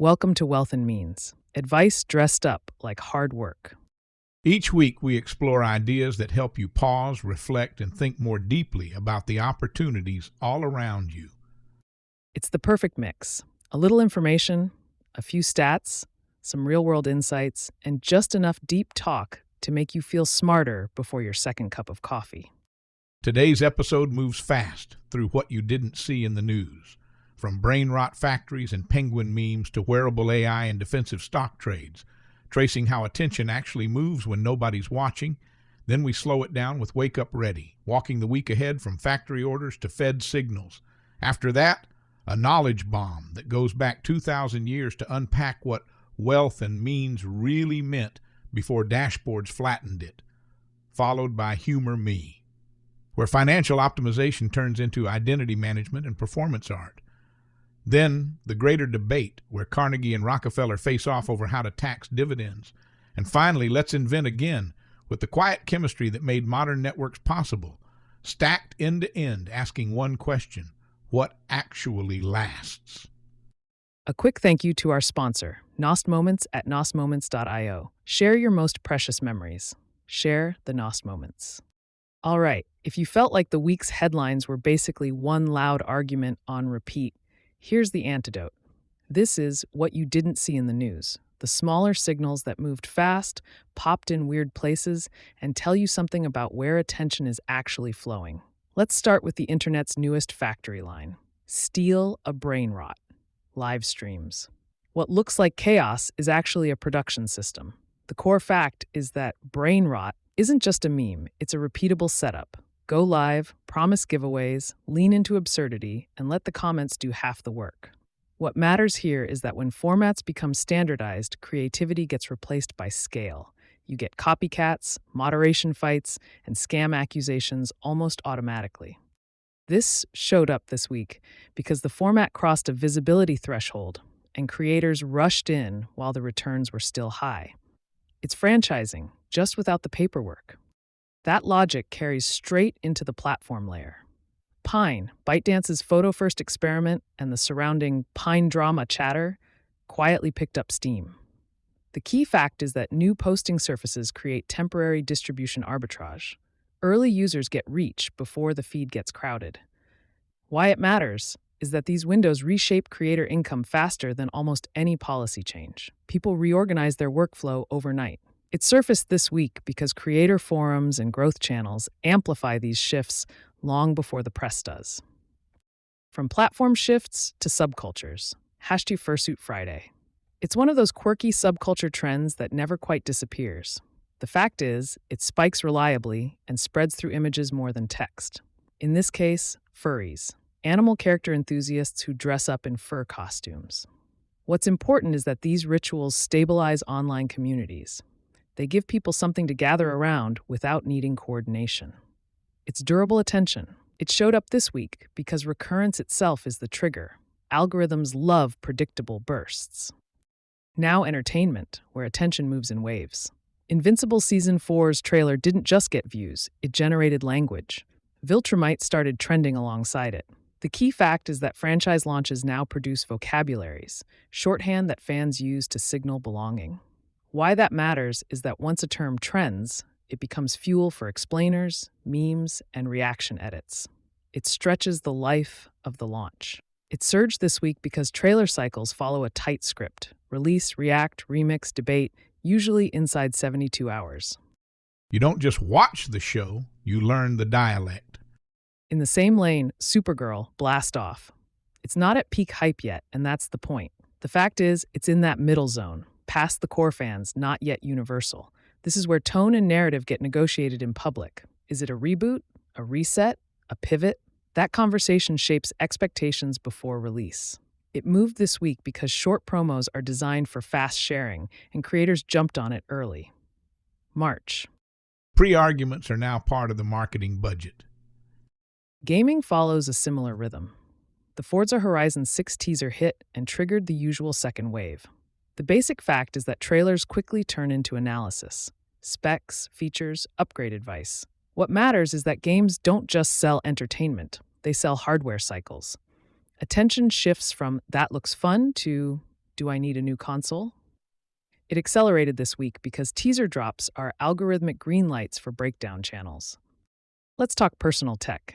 Welcome to Wealth and Means. Advice dressed up like hard work. Each week, we explore ideas that help you pause, reflect, and think more deeply about the opportunities all around you. It's the perfect mix. A little information, a few stats, some real-world insights, and just enough deep talk to make you feel smarter before your second cup of coffee. Today's episode moves fast through what you didn't see in the news. From brain rot factories and penguin memes to wearable AI and defensive stock trades, tracing how attention actually moves when nobody's watching. Then we slow it down with Wake Up Ready, walking the week ahead from factory orders to Fed signals. After that, a knowledge bomb that goes back 2,000 years to unpack what wealth and means really meant before dashboards flattened it. Followed by Humor Me, where financial optimization turns into identity management and performance art. Then, the greater debate, where Carnegie and Rockefeller face off over how to tax dividends. And finally, let's invent again, with the quiet chemistry that made modern networks possible, stacked end to end, asking one question: what actually lasts? A quick thank you to our sponsor, Nost Moments at nostmoments.io. Share your most precious memories. Share the Nost Moments. All right, if you felt like the week's headlines were basically one loud argument on repeat, here's the antidote. This is what you didn't see in the news. The smaller signals that moved fast, popped in weird places, and tell you something about where attention is actually flowing. Let's start with the internet's newest factory line. Steal a brain rot. Live streams. What looks like chaos is actually a production system. The core fact is that brain rot isn't just a meme, it's a repeatable setup. Go live, promise giveaways, lean into absurdity, and let the comments do half the work. What matters here is that when formats become standardized, creativity gets replaced by scale. You get copycats, moderation fights, and scam accusations almost automatically. This showed up this week because the format crossed a visibility threshold, and creators rushed in while the returns were still high. It's franchising, just without the paperwork. That logic carries straight into the platform layer. Pine, ByteDance's photo-first experiment, and the surrounding Pine drama chatter quietly picked up steam. The key fact is that new posting surfaces create temporary distribution arbitrage. Early users get reach before the feed gets crowded. Why it matters is that these windows reshape creator income faster than almost any policy change. People reorganize their workflow overnight. It surfaced this week because creator forums and growth channels amplify these shifts long before the press does. From platform shifts to subcultures, #Fursuit Friday. It's one of those quirky subculture trends that never quite disappears. The fact is, it spikes reliably and spreads through images more than text. In this case, furries, animal character enthusiasts who dress up in fur costumes. What's important is that these rituals stabilize online communities. They give people something to gather around without needing coordination. It's durable attention. It showed up this week because recurrence itself is the trigger. Algorithms love predictable bursts. Now entertainment, where attention moves in waves. Invincible Season 4's trailer didn't just get views, it generated language. Viltrumite started trending alongside it. The key fact is that franchise launches now produce vocabularies, shorthand that fans use to signal belonging. Why that matters is that once a term trends, it becomes fuel for explainers, memes, and reaction edits. It stretches the life of the launch. It surged this week because trailer cycles follow a tight script: release, react, remix, debate, usually inside 72 hours. You don't just watch the show, you learn the dialect. In the same lane, Supergirl, blast off. It's not at peak hype yet, and that's the point. The fact is, it's in that middle zone, past the core fans, not yet universal. This is where tone and narrative get negotiated in public. Is it a reboot, a reset, a pivot? That conversation shapes expectations before release. It moved this week because short promos are designed for fast sharing, and creators jumped on it early. March. Pre-arguments are now part of the marketing budget. Gaming follows a similar rhythm. The Forza Horizon 6 teaser hit and triggered the usual second wave. The basic fact is that trailers quickly turn into analysis. Specs, features, upgrade advice. What matters is that games don't just sell entertainment, they sell hardware cycles. Attention shifts from "that looks fun" to Do I Need a New Console? It accelerated this week because teaser drops are algorithmic green lights for breakdown channels. Let's talk personal tech.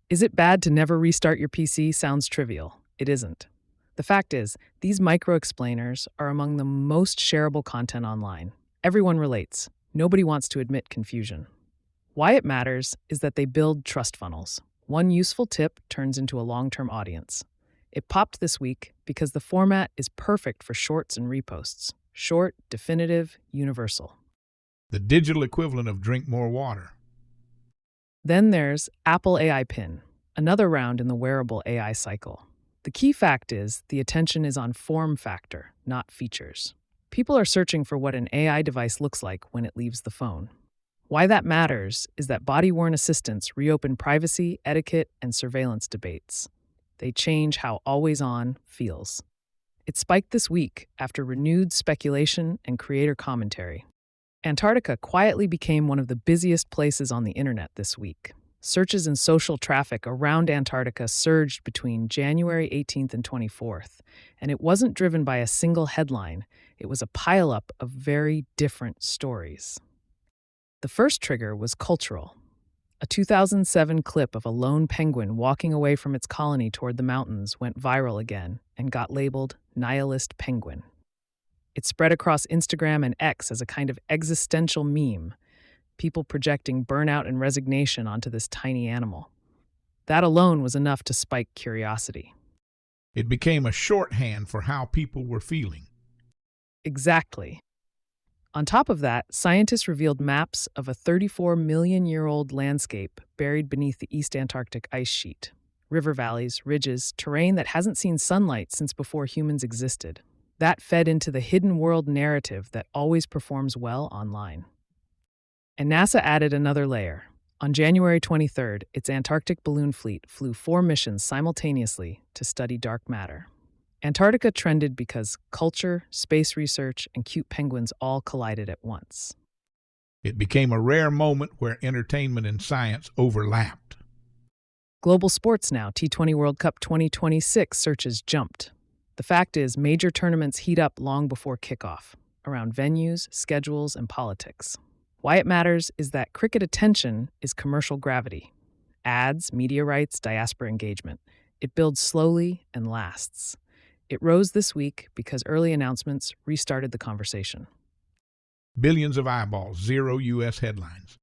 Is it bad to never restart your PC? Sounds trivial. It isn't. The fact is, these micro-explainers are among the most shareable content online. Everyone relates. Nobody wants to admit confusion. Why it matters is that they build trust funnels. One useful tip turns into a long-term audience. It popped this week because the format is perfect for shorts and reposts. Short, definitive, universal. The digital equivalent of drink more water. Then there's Apple AI Pin, another round in the wearable AI cycle. The key fact is the attention is on form factor, not features. People are searching for what an AI device looks like when it leaves the phone. Why that matters is that body-worn assistants reopen privacy, etiquette, and surveillance debates. They change how always-on feels. It spiked this week after renewed speculation and creator commentary. Antarctica quietly became one of the busiest places on the internet this week. Searches and social traffic around Antarctica surged between January 18th and 24th, and it wasn't driven by a single headline. It was a pileup of very different stories. The first trigger was cultural. A 2007 clip of a lone penguin walking away from its colony toward the mountains went viral again and got labeled Nihilist Penguin. It spread across Instagram and X as a kind of existential meme, people projecting burnout and resignation onto this tiny animal. That alone was enough to spike curiosity. It became a shorthand for how people were feeling. Exactly. On top of that, scientists revealed maps of a 34-million-year-old landscape buried beneath the East Antarctic ice sheet. River valleys, ridges, terrain that hasn't seen sunlight since before humans existed. That fed into the hidden world narrative that always performs well online. And NASA added another layer. On January 23rd, its Antarctic balloon fleet flew 4 missions simultaneously to study dark matter. Antarctica trended because culture, space research, and cute penguins all collided at once. It became a rare moment where entertainment and science overlapped. Global sports now, T20 World Cup 2026 searches jumped. The fact is, major tournaments heat up long before kickoff, around venues, schedules, and politics. Why it matters is that cricket attention is commercial gravity. Ads, media rights, diaspora engagement. It builds slowly and lasts. It rose this week because early announcements restarted the conversation. Billions of eyeballs, 0 U.S. headlines.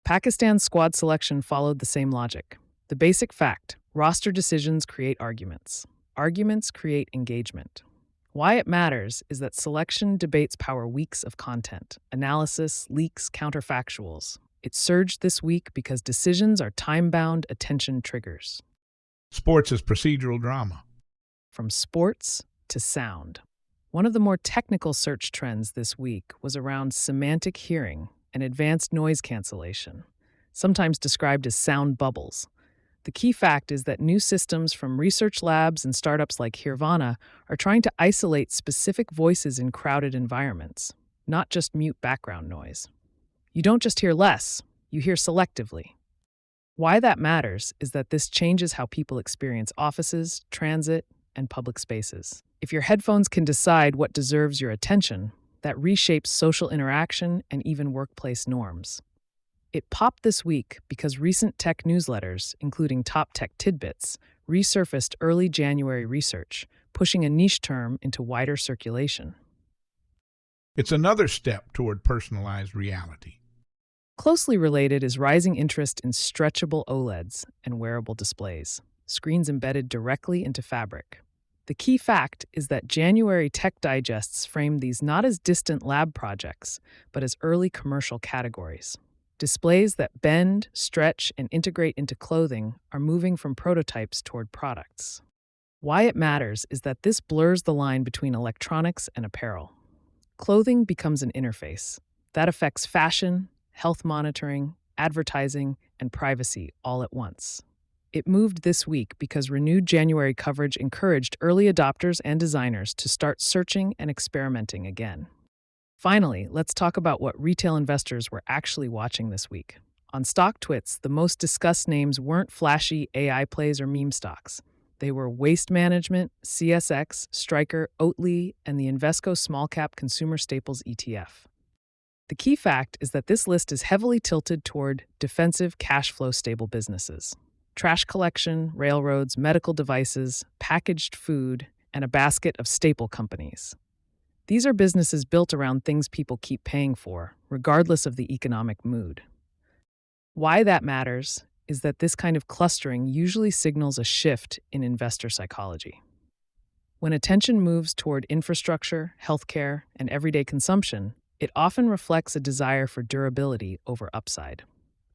Pakistan's squad selection followed the same logic. The basic fact: roster decisions create arguments. Arguments create engagement. Why it matters is that selection debates power weeks of content, analysis, leaks, counterfactuals. It surged this week because decisions are time-bound attention triggers. Sports as procedural drama. From sports to sound. One of the more technical search trends this week was around semantic hearing and advanced noise cancellation, sometimes described as sound bubbles. The key fact is that new systems from research labs and startups like Hirvana are trying to isolate specific voices in crowded environments, not just mute background noise. You don't just hear less, you hear selectively. Why that matters is that this changes how people experience offices, transit, and public spaces. If your headphones can decide what deserves your attention, that reshapes social interaction and even workplace norms. It popped this week because recent tech newsletters, including Top Tech Tidbits, resurfaced early January research, pushing a niche term into wider circulation. It's another step toward personalized reality. Closely related is rising interest in stretchable OLEDs and wearable displays, screens embedded directly into fabric. The key fact is that January tech digests framed these not as distant lab projects, but as early commercial categories. Displays that bend, stretch, and integrate into clothing are moving from prototypes toward products. Why it matters is that this blurs the line between electronics and apparel. Clothing becomes an interface. That affects fashion, health monitoring, advertising, and privacy all at once. It moved this week because renewed January coverage encouraged early adopters and designers to start searching and experimenting again. Finally, let's talk about what retail investors were actually watching this week. On StockTwits, the most discussed names weren't flashy AI plays or meme stocks. They were Waste Management, CSX, Stryker, Oatly, and the Invesco Small Cap Consumer Staples ETF. The key fact is that this list is heavily tilted toward defensive, cash flow stable businesses. Trash collection, railroads, medical devices, packaged food, and a basket of staple companies. These are businesses built around things people keep paying for, regardless of the economic mood. Why that matters is that this kind of clustering usually signals a shift in investor psychology. When attention moves toward infrastructure, healthcare, and everyday consumption, it often reflects a desire for durability over upside.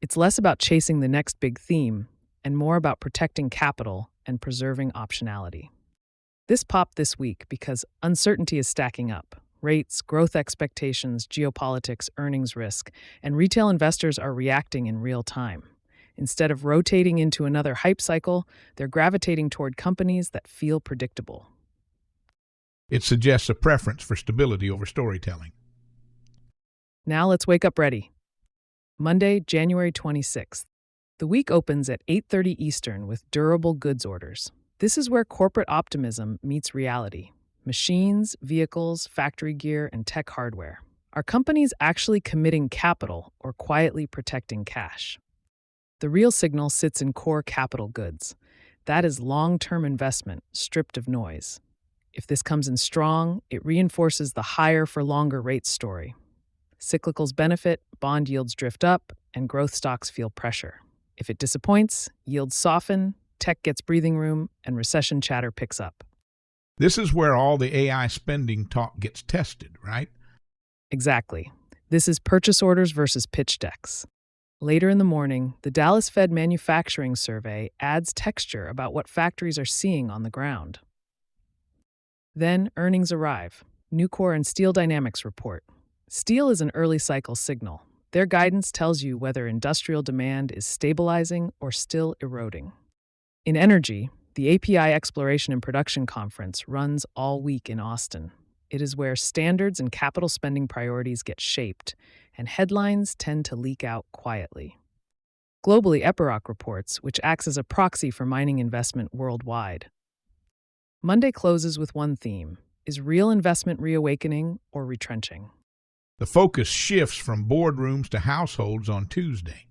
It's less about chasing the next big theme and more about protecting capital and preserving optionality. This popped this week because uncertainty is stacking up. Rates, growth expectations, geopolitics, earnings risk, and retail investors are reacting in real time. Instead of rotating into another hype cycle, they're gravitating toward companies that feel predictable. It suggests a preference for stability over storytelling. Now let's wake up ready. Monday, January 26th. The week opens at 8:30 Eastern with durable goods orders. This is where corporate optimism meets reality. Machines, vehicles, factory gear, and tech hardware. Are companies actually committing capital or quietly protecting cash? The real signal sits in core capital goods. That is long-term investment, stripped of noise. If this comes in strong, it reinforces the higher for longer rates story. Cyclicals benefit, bond yields drift up, and growth stocks feel pressure. If it disappoints, yields soften, tech gets breathing room, and recession chatter picks up. This is where all the AI spending talk gets tested, right? Exactly. This is purchase orders versus pitch decks. Later in the morning, the Dallas Fed Manufacturing Survey adds texture about what factories are seeing on the ground. Then earnings arrive. Nucor and Steel Dynamics report. Steel is an early cycle signal. Their guidance tells you whether industrial demand is stabilizing or still eroding. In energy, the API Exploration and Production Conference runs all week in Austin. It is where standards and capital spending priorities get shaped, and headlines tend to leak out quietly. Globally, Epiroc reports, which acts as a proxy for mining investment worldwide. Monday closes with one theme: is real investment reawakening or retrenching? The focus shifts from boardrooms to households on Tuesday.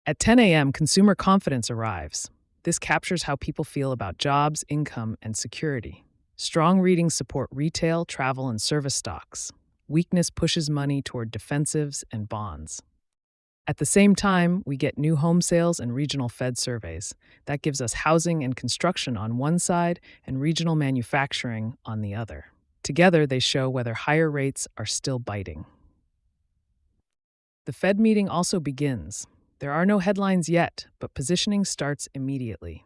At 10 a.m., consumer confidence arrives. This captures how people feel about jobs, income, and security. Strong readings support retail, travel, and service stocks. Weakness pushes money toward defensives and bonds. At the same time, we get new home sales and regional Fed surveys. That gives us housing and construction on one side and regional manufacturing on the other. Together, they show whether higher rates are still biting. The Fed meeting also begins. There are no headlines yet, but positioning starts immediately.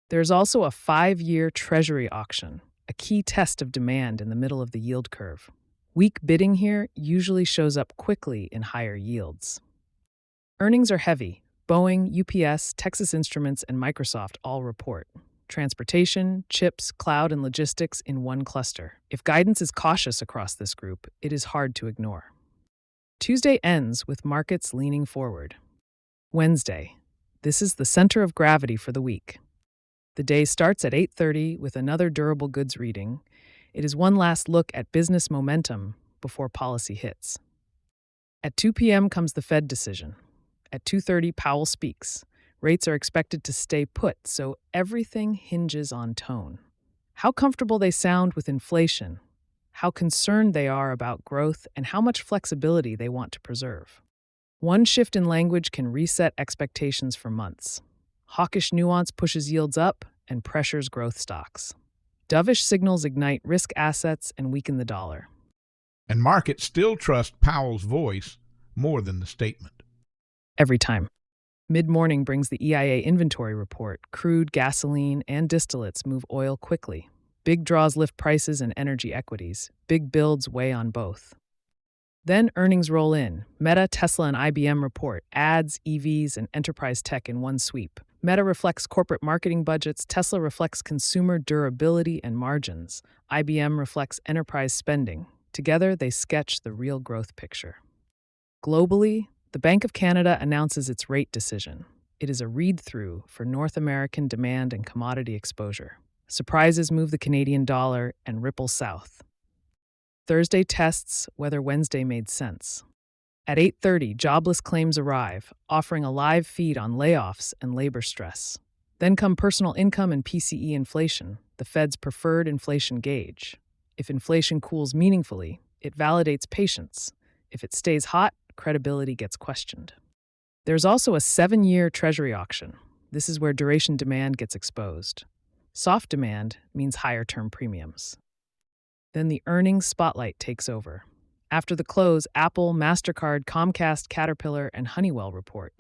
There's also a 5-year Treasury auction, a key test of demand in the middle of the yield curve. Weak bidding here usually shows up quickly in higher yields. Earnings are heavy. Boeing, UPS, Texas Instruments, and Microsoft all report. Transportation, chips, cloud, and logistics in one cluster. If guidance is cautious across this group, it is hard to ignore. Tuesday ends with markets leaning forward. Wednesday. This is the center of gravity for the week. The day starts at 8:30 with another durable goods reading. It is one last look at business momentum before policy hits. At 2 p.m. comes the Fed decision. At 2:30, Powell speaks. Rates are expected to stay put, so everything hinges on tone. How comfortable they sound with inflation, how concerned they are about growth, and how much flexibility they want to preserve. One shift in language can reset expectations for months. Hawkish nuance pushes yields up and pressures growth stocks. Dovish signals ignite risk assets and weaken the dollar. And markets still trust Powell's voice more than the statement. Every time. Mid-morning brings the EIA inventory report. Crude, gasoline, and distillates move oil quickly. Big draws lift prices and energy equities. Big builds weigh on both. Then earnings roll in. Meta, Tesla, and IBM report ads, EVs, and enterprise tech in one sweep. Meta reflects corporate marketing budgets. Tesla reflects consumer durability and margins. IBM reflects enterprise spending. Together, they sketch the real growth picture. Globally, the Bank of Canada announces its rate decision. It is a read-through for North American demand and commodity exposure. Surprises move the Canadian dollar and ripple south. Thursday tests whether Wednesday made sense. At 8:30, jobless claims arrive, offering a live feed on layoffs and labor stress. Then come personal income and PCE inflation, the Fed's preferred inflation gauge. If inflation cools meaningfully, it validates patience. If it stays hot, credibility gets questioned. There's also a 7-year Treasury auction. This is where duration demand gets exposed. Soft demand means higher term premiums. Then the earnings spotlight takes over. After the close, Apple, MasterCard, Comcast, Caterpillar, and Honeywell report.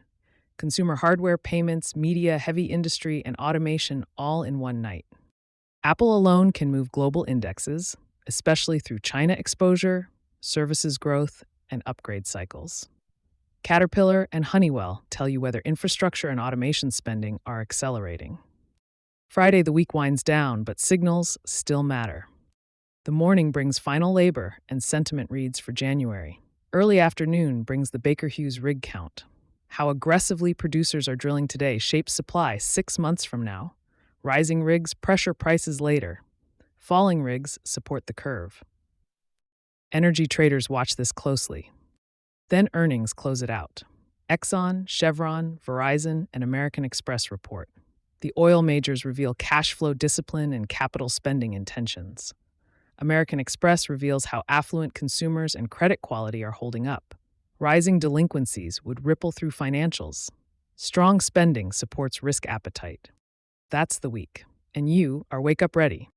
Consumer hardware, payments, media, heavy industry, and automation all in one night. Apple alone can move global indexes, especially through China exposure, services growth, and upgrade cycles. Caterpillar and Honeywell tell you whether infrastructure and automation spending are accelerating. Friday, the week winds down, but signals still matter. The morning brings final labor and sentiment reads for January. Early afternoon brings the Baker Hughes rig count. How aggressively producers are drilling today shapes supply 6 months from now. Rising rigs pressure prices later. Falling rigs support the curve. Energy traders watch this closely. Then earnings close it out. Exxon, Chevron, Verizon, and American Express report. The oil majors reveal cash flow discipline and capital spending intentions. American Express reveals how affluent consumers and credit quality are holding up. Rising delinquencies would ripple through financials. Strong spending supports risk appetite. That's the week, and you are wake up ready.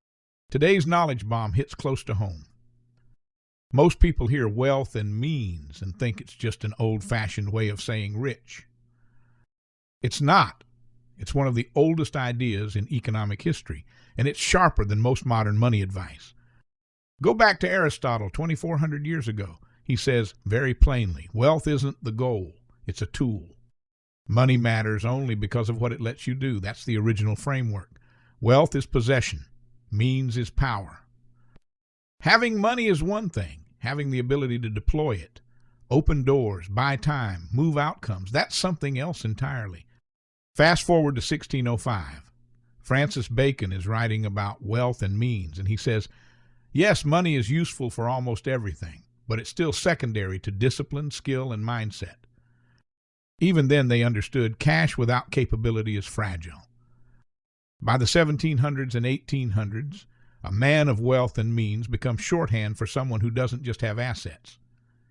Today's knowledge bomb hits close to home. Most people hear wealth and means and think it's just an old-fashioned way of saying rich. It's not. It's one of the oldest ideas in economic history, and it's sharper than most modern money advice. Go back to Aristotle 2,400 years ago. He says very plainly, wealth isn't the goal, it's a tool. Money matters only because of what it lets you do. That's the original framework. Wealth is possession. Means is power. Having money is one thing. Having the ability to deploy it, open doors, buy time, move outcomes, that's something else entirely. Fast forward to 1605. Francis Bacon is writing about wealth and means, and he says, yes, money is useful for almost everything, but it's still secondary to discipline, skill, and mindset. Even then, they understood cash without capability is fragile. By the 1700s and 1800s, a man of wealth and means becomes shorthand for someone who doesn't just have assets.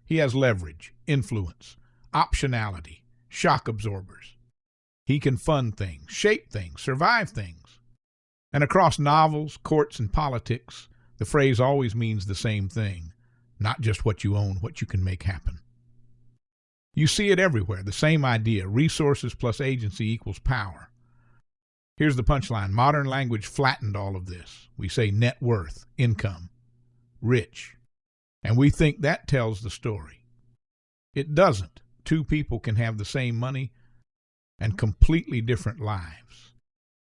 He has leverage, influence, optionality, shock absorbers. He can fund things, shape things, survive things. And across novels, courts, and politics, the phrase always means the same thing, not just what you own, what you can make happen. You see it everywhere, the same idea, resources plus agency equals power. Here's the punchline. Modern language flattened all of this. We say net worth, income, rich, and we think that tells the story. It doesn't. Two people can have the same money and completely different lives.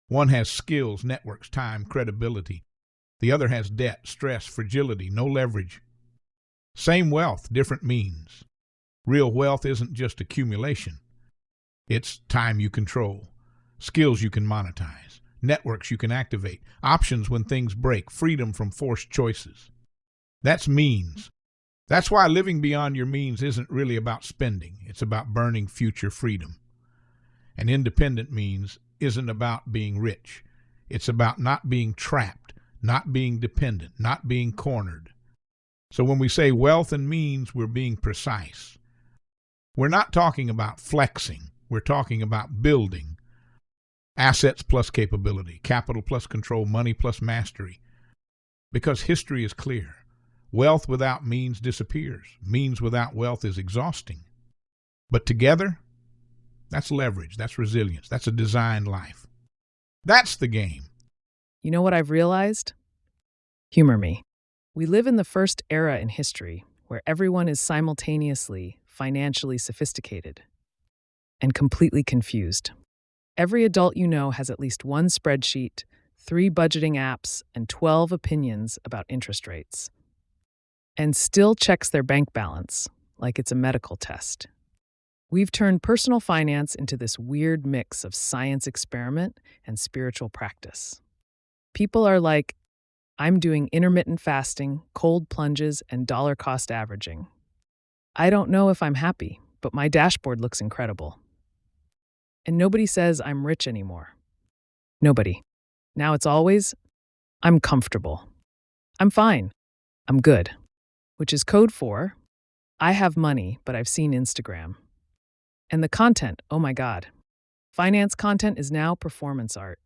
One has skills, networks, time, credibility. The other has debt, stress, fragility, no leverage. Same wealth, different means. Real wealth isn't just accumulation. It's time you control, skills you can monetize, networks you can activate, options when things break, freedom from forced choices. That's means. That's why living beyond your means isn't really about spending. It's about burning future freedom. And independent means isn't about being rich. It's about not being trapped, not being dependent, not being cornered. So when we say wealth and means, we're being precise. We're not talking about flexing. We're talking about building. Assets plus capability, capital plus control, money plus mastery. Because history is clear. Wealth without means disappears. Means without wealth is exhausting. But together, that's leverage, that's resilience, that's a designed life. That's the game. You know what I've realized? Humor me. We live in the first era in history where everyone is simultaneously financially sophisticated and completely confused. Every adult you know has at least one spreadsheet, 3 budgeting apps, and 12 opinions about interest rates, and still checks their bank balance like it's a medical test. We've turned personal finance into this weird mix of science experiment and spiritual practice. People are like, I'm doing intermittent fasting, cold plunges, and dollar cost averaging. I don't know if I'm happy, but my dashboard looks incredible. And nobody says I'm rich anymore. Nobody. Now it's always, I'm comfortable. I'm fine. I'm good. Which is code for, I have money, but I've seen Instagram. And the content, oh my God. Finance content is now performance art.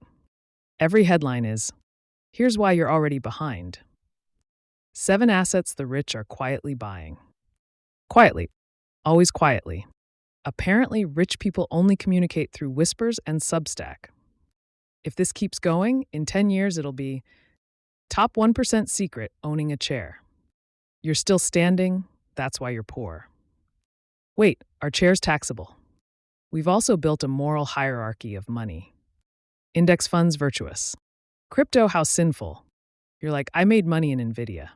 Every headline is, here's why you're already behind. 7 assets the rich are quietly buying. Quietly. Always quietly. Apparently, rich people only communicate through whispers and Substack. If this keeps going, in 10 years it'll be top 1% secret owning a chair. You're still standing, that's why you're poor. Wait, are chairs taxable? We've also built a moral hierarchy of money. Index funds virtuous. Crypto, how sinful. You're like, I made money in Nvidia.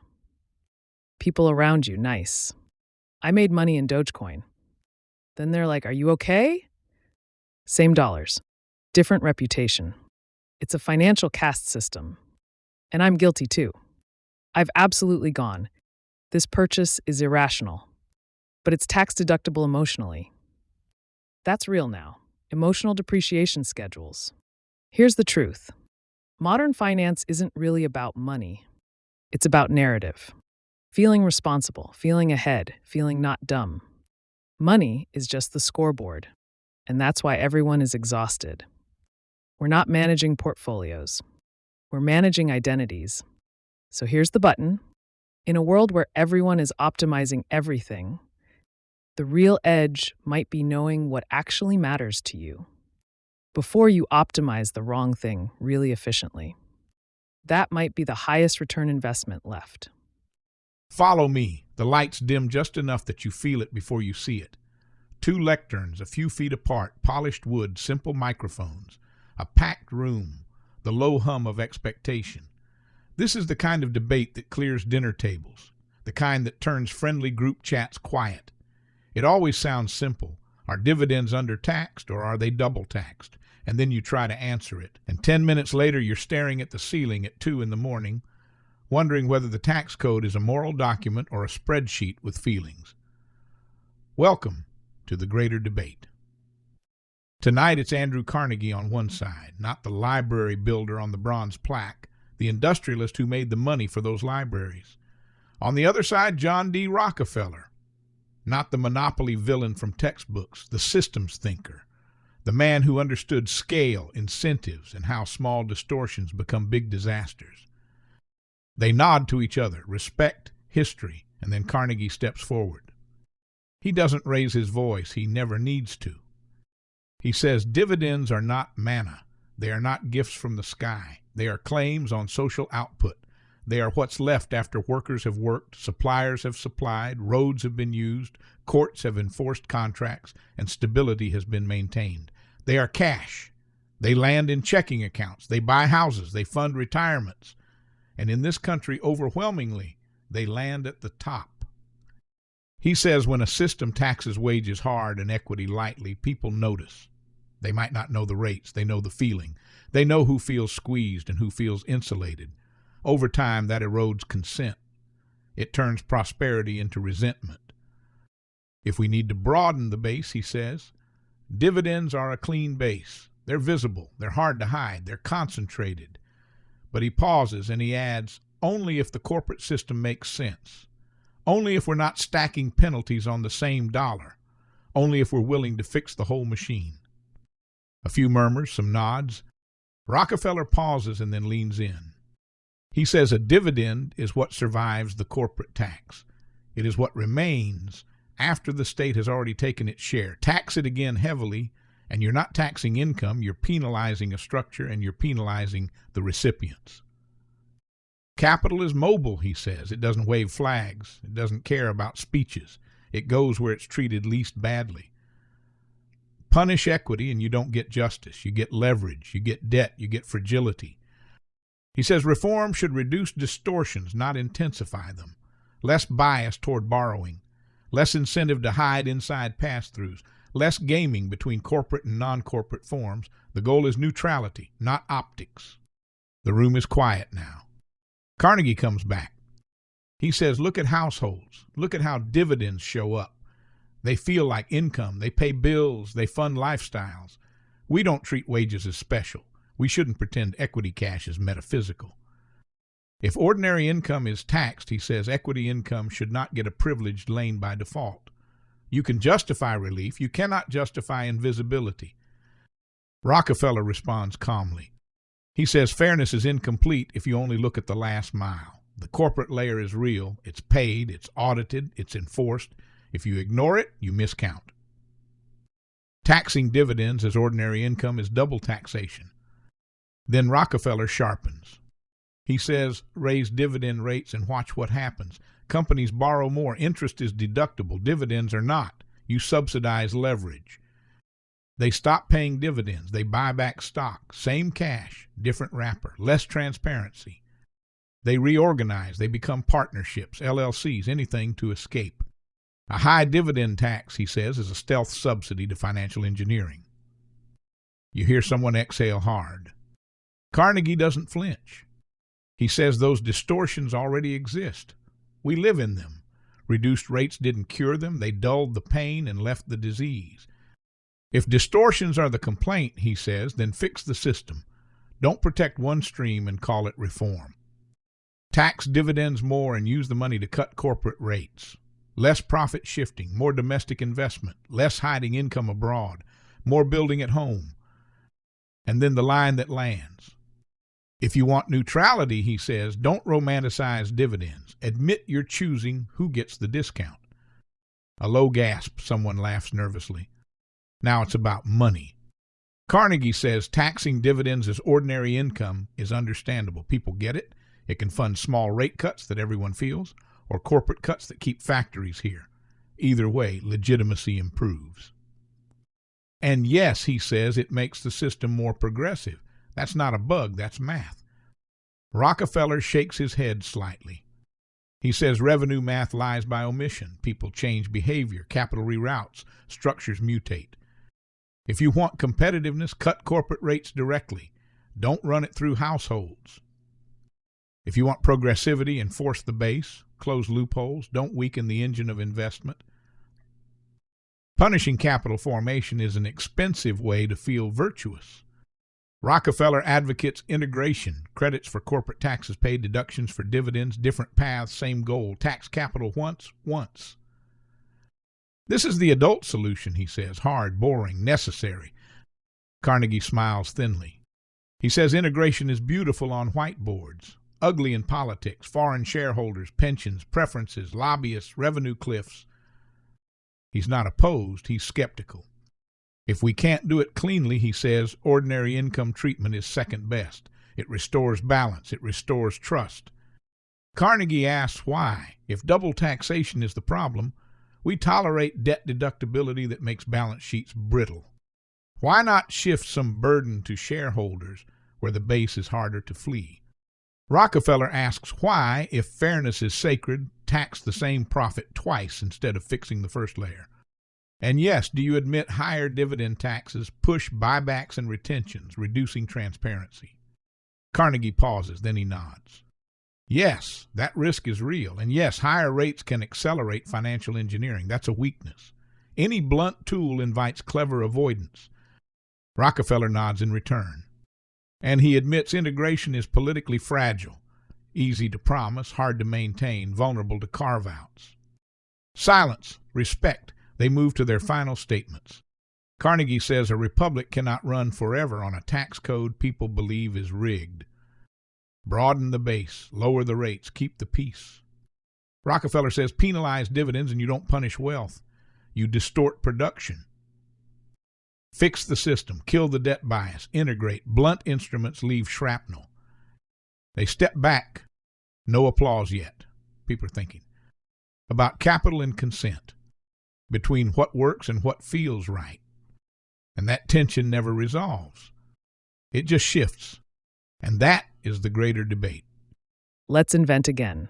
People around you, nice. I made money in Dogecoin. Then they're like, are you okay? Same dollars. Different reputation. It's a financial caste system. And I'm guilty too. I've absolutely gone. This purchase is irrational. But it's tax deductible emotionally. That's real now. Emotional depreciation schedules. Here's the truth. Modern finance isn't really about money. It's about narrative. Feeling responsible, feeling ahead, feeling not dumb. Money is just the scoreboard. And that's why everyone is exhausted. We're not managing portfolios. We're managing identities. So here's the button. In a world where everyone is optimizing everything, the real edge might be knowing what actually matters to you before you optimize the wrong thing really efficiently. That might be the highest return investment left. Follow me. The lights dim just enough that you feel it before you see it. 2 lecterns a few feet apart, polished wood, simple microphones, a packed room, the low hum of expectation. This is the kind of debate that clears dinner tables, the kind that turns friendly group chats quiet. It always sounds simple. Are dividends undertaxed or are they double taxed? And then you try to answer it. And 10 minutes later, you're staring at the ceiling at 2 in the morning, wondering whether the tax code is a moral document or a spreadsheet with feelings. Welcome to the greater debate. Tonight, it's Andrew Carnegie on one side, not the library builder on the bronze plaque, the industrialist who made the money for those libraries. On the other side, John D. Rockefeller, not the monopoly villain from textbooks, the systems thinker, the man who understood scale, incentives, and how small distortions become big disasters. They nod to each other, respect, history, and then Carnegie steps forward. He doesn't raise his voice. He never needs to. He says dividends are not manna. They are not gifts from the sky. They are claims on social output. They are what's left after workers have worked, suppliers have supplied, roads have been used, courts have enforced contracts, and stability has been maintained. They are cash. They land in checking accounts. They buy houses. They fund retirements. And in this country, overwhelmingly, they land at the top. He says when a system taxes wages hard and equity lightly, people notice. They might not know the rates. They know the feeling. They know who feels squeezed and who feels insulated. Over time, that erodes consent. It turns prosperity into resentment. If we need to broaden the base, he says, dividends are a clean base. They're visible. They're hard to hide. They're concentrated. But he pauses and he adds, only if the corporate system makes sense. Only if we're not stacking penalties on the same dollar. Only if we're willing to fix the whole machine. A few murmurs, some nods. Rockefeller pauses and then leans in. He says a dividend is what survives the corporate tax. It is what remains after the state has already taken its share. Tax it again heavily, and you're not taxing income, you're penalizing a structure and you're penalizing the recipients. Capital is mobile, he says. It doesn't wave flags. It doesn't care about speeches. It goes where it's treated least badly. Punish equity and you don't get justice. You get leverage. You get debt. You get fragility. He says reform should reduce distortions, not intensify them. Less bias toward borrowing. Less incentive to hide inside pass-throughs. less gaming between corporate and non-corporate forms. The goal is neutrality, not optics. The room is quiet now. Carnegie comes back. He says, look at households. Look at how dividends show up. They feel like income. They pay bills. They fund lifestyles. We don't treat wages as special. We shouldn't pretend equity cash is metaphysical. If ordinary income is taxed, he says, equity income should not get a privileged lane by default. You can justify relief. You cannot justify invisibility. Rockefeller responds calmly. He says fairness is incomplete if you only look at the last mile. The corporate layer is real. It's paid. It's audited. It's enforced. If you ignore it, you miscount. Taxing dividends as ordinary income is double taxation. Then Rockefeller sharpens. He says, raise dividend rates and watch what happens. Companies borrow more. Interest is deductible. Dividends are not. You subsidize leverage. They stop paying dividends. They buy back stock. Same cash, different wrapper, less transparency. They reorganize. They become partnerships, LLCs, anything to escape. A high dividend tax, he says, is a stealth subsidy to financial engineering. You hear someone exhale hard. Carnegie doesn't flinch. He says those distortions already exist. We live in them. Reduced rates didn't cure them. They dulled the pain and left the disease. If distortions are the complaint, he says, then fix the system. Don't protect one stream and call it reform. Tax dividends more and use the money to cut corporate rates. Less profit shifting, more domestic investment, less hiding income abroad, more building at home. And then the line that lands. If you want neutrality, he says, don't romanticize dividends. Admit you're choosing who gets the discount. A low gasp, someone laughs nervously. Now it's about money. Carnegie says taxing dividends as ordinary income is understandable. People get it. It can fund small rate cuts that everyone feels, or corporate cuts that keep factories here. Either way, legitimacy improves. And yes, he says, it makes the system more progressive. That's not a bug, that's math. Rockefeller shakes his head slightly. He says revenue math lies by omission. People change behavior, capital reroutes, structures mutate. If you want competitiveness, cut corporate rates directly. Don't run it through households. If you want progressivity, enforce the base, close loopholes, don't weaken the engine of investment. Punishing capital formation is an expensive way to feel virtuous. Rockefeller advocates integration, credits for corporate taxes paid, deductions for dividends, different paths, same goal, tax capital once. This is the adult solution, he says, hard, boring, necessary. Carnegie smiles thinly. He says integration is beautiful on whiteboards, ugly in politics, foreign shareholders, pensions, preferences, lobbyists, revenue cliffs. He's not opposed, he's skeptical. If we can't do it cleanly, he says, ordinary income treatment is second best. It restores balance. It restores trust. Carnegie asks why. If double taxation is the problem, we tolerate debt deductibility that makes balance sheets brittle. Why not shift some burden to shareholders where the base is harder to flee? Rockefeller asks why, if fairness is sacred, tax the same profit twice instead of fixing the first layer. And yes, do you admit higher dividend taxes push buybacks and retentions, reducing transparency? Carnegie pauses, then he nods. Yes, that risk is real. And yes, higher rates can accelerate financial engineering. That's a weakness. Any blunt tool invites clever avoidance. Rockefeller nods in return. And he admits integration is politically fragile, easy to promise, hard to maintain, vulnerable to carve-outs. Silence, respect. They move to their final statements. Carnegie says a republic cannot run forever on a tax code people believe is rigged. Broaden the base, lower the rates, keep the peace. Rockefeller says penalize dividends and you don't punish wealth. You distort production. Fix the system, kill the debt bias, integrate. Blunt instruments leave shrapnel. They step back. No applause yet. People are thinking about capital and consent, between what works and what feels right. And that tension never resolves. It just shifts. And that is the greater debate. Let's invent again.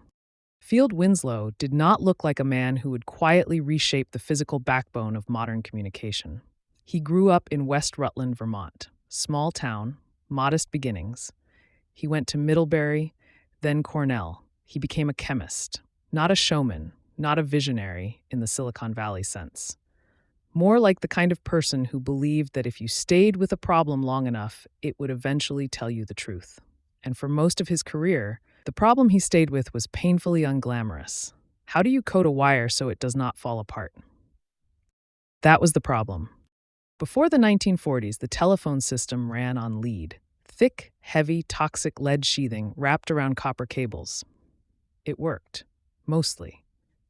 Field Winslow did not look like a man who would quietly reshape the physical backbone of modern communication. He grew up in West Rutland, Vermont, small town, modest beginnings. He went to Middlebury, then Cornell. He became a chemist, not a showman, not a visionary in the Silicon Valley sense. More like the kind of person who believed that if you stayed with a problem long enough, it would eventually tell you the truth. And for most of his career, the problem he stayed with was painfully unglamorous. How do you code a wire so it does not fall apart? That was the problem. Before the 1940s, the telephone system ran on lead, thick, heavy, toxic lead sheathing wrapped around copper cables. It worked, mostly.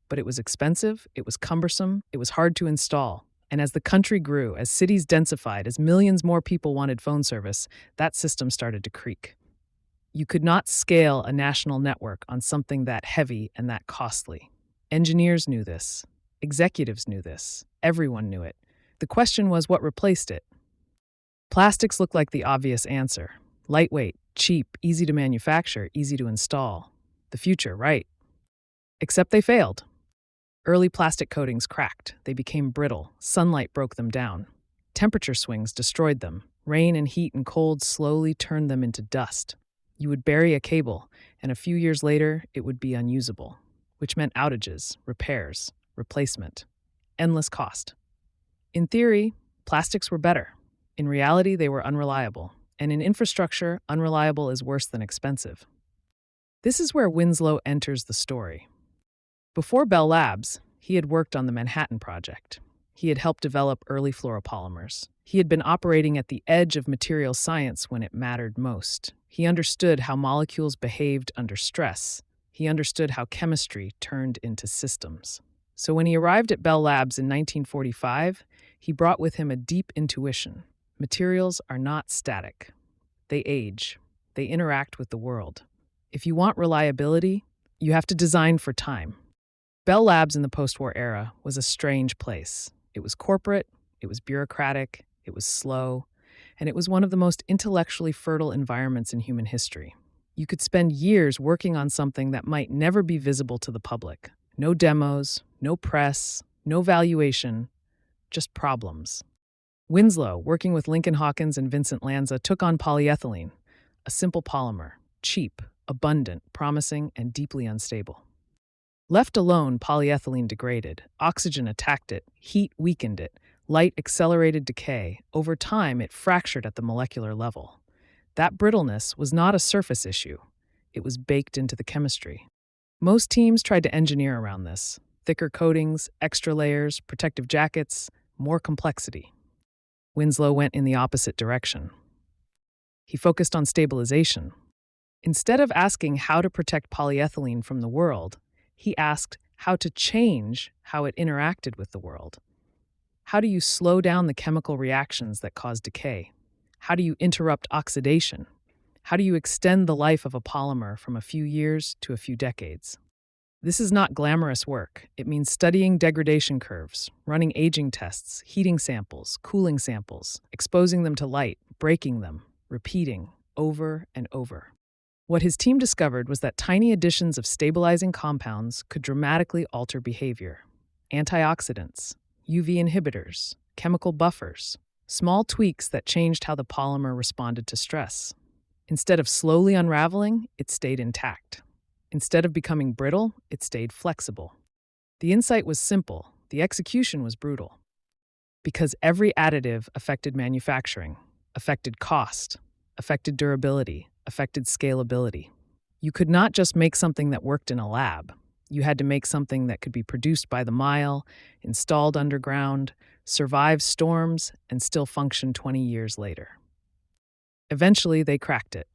But it was expensive, it was cumbersome, it was hard to install. And as the country grew, as cities densified, as millions more people wanted phone service, that system started to creak. You could not scale a national network on something that heavy and that costly. Engineers knew this. Executives knew this. Everyone knew it. The question was what replaced it? Plastics looked like the obvious answer. Lightweight, cheap, easy to manufacture, easy to install. The future, right? Except they failed. Early plastic coatings cracked. They became brittle. Sunlight broke them down. Temperature swings destroyed them. Rain and heat and cold slowly turned them into dust. You would bury a cable, and a few years later, it would be unusable, which meant outages, repairs, replacement, endless cost. In theory, plastics were better. In reality, they were unreliable. And in infrastructure, unreliable is worse than expensive. This is where Winslow enters the story. Before Bell Labs, he had worked on the Manhattan Project. He had helped develop early fluoropolymers. He had been operating at the edge of materials science when it mattered most. He understood how molecules behaved under stress. He understood how chemistry turned into systems. So when he arrived at Bell Labs in 1945, he brought with him a deep intuition. Materials are not static. They age. They interact with the world. If you want reliability, you have to design for time. Bell Labs in the post-war era was a strange place. It was corporate, it was bureaucratic, it was slow, and it was one of the most intellectually fertile environments in human history. You could spend years working on something that might never be visible to the public. No demos, no press, no valuation, just problems. Winslow, working with Lincoln Hawkins and Vincent Lanza, took on polyethylene, a simple polymer, cheap, abundant, promising, and deeply unstable. Left alone, polyethylene degraded. Oxygen attacked it. Heat weakened it. Light accelerated decay. Over time, it fractured at the molecular level. That brittleness was not a surface issue. It was baked into the chemistry. Most teams tried to engineer around this. Thicker coatings, extra layers, protective jackets, more complexity. Winslow went in the opposite direction. He focused on stabilization. Instead of asking how to protect polyethylene from the world, he asked how to change how it interacted with the world. How do you slow down the chemical reactions that cause decay? How do you interrupt oxidation? How do you extend the life of a polymer from a few years to a few decades? This is not glamorous work. It means studying degradation curves, running aging tests, heating samples, cooling samples, exposing them to light, breaking them, repeating over and over. What his team discovered was that tiny additions of stabilizing compounds could dramatically alter behavior. Antioxidants, UV inhibitors, chemical buffers, small tweaks that changed how the polymer responded to stress. Instead of slowly unraveling, it stayed intact. Instead of becoming brittle, it stayed flexible. The insight was simple, the execution was brutal. Because every additive affected manufacturing, affected cost, affected durability, affected scalability. You could not just make something that worked in a lab. You had to make something that could be produced by the mile, installed underground, survive storms, and still function 20 years later. Eventually, they cracked it.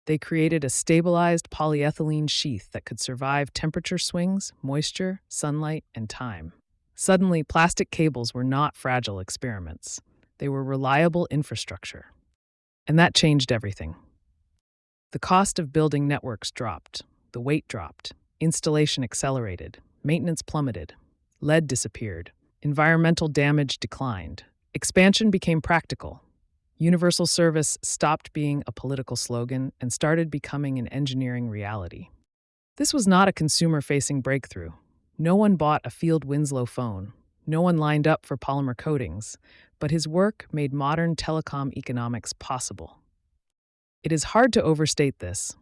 They created a stabilized polyethylene sheath that could survive temperature swings, moisture, sunlight, and time. Suddenly, plastic cables were not fragile experiments. They were reliable infrastructure. And that changed everything. The cost of building networks dropped. The weight dropped. Installation accelerated. Maintenance plummeted. Lead disappeared. Environmental damage declined. Expansion became practical. Universal service stopped being a political slogan and started becoming an engineering reality. This was not a consumer-facing breakthrough. No one bought a Field Winslow phone. No one lined up for polymer coatings, but his work made modern telecom economics possible. It is hard to overstate this.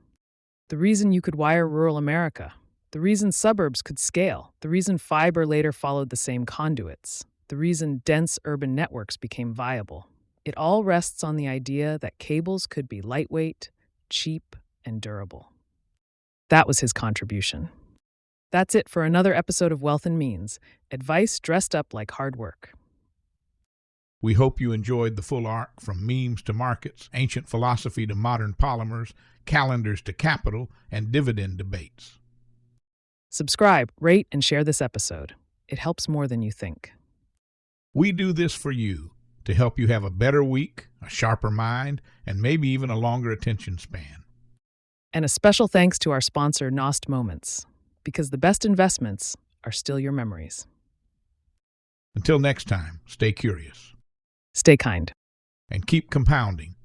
The reason you could wire rural America, the reason suburbs could scale, the reason fiber later followed the same conduits, the reason dense urban networks became viable. It all rests on the idea that cables could be lightweight, cheap, and durable. That was his contribution. That's it for another episode of Wealth and Means, advice dressed up like hard work. We hope you enjoyed the full arc from memes to markets, ancient philosophy to modern polymers, calendars to capital, and dividend debates. Subscribe, rate, and share this episode. It helps more than you think. We do this for you to help you have a better week, a sharper mind, and maybe even a longer attention span. And a special thanks to our sponsor, Nost Moments, because the best investments are still your memories. Until next time, stay curious. Stay kind. And keep compounding.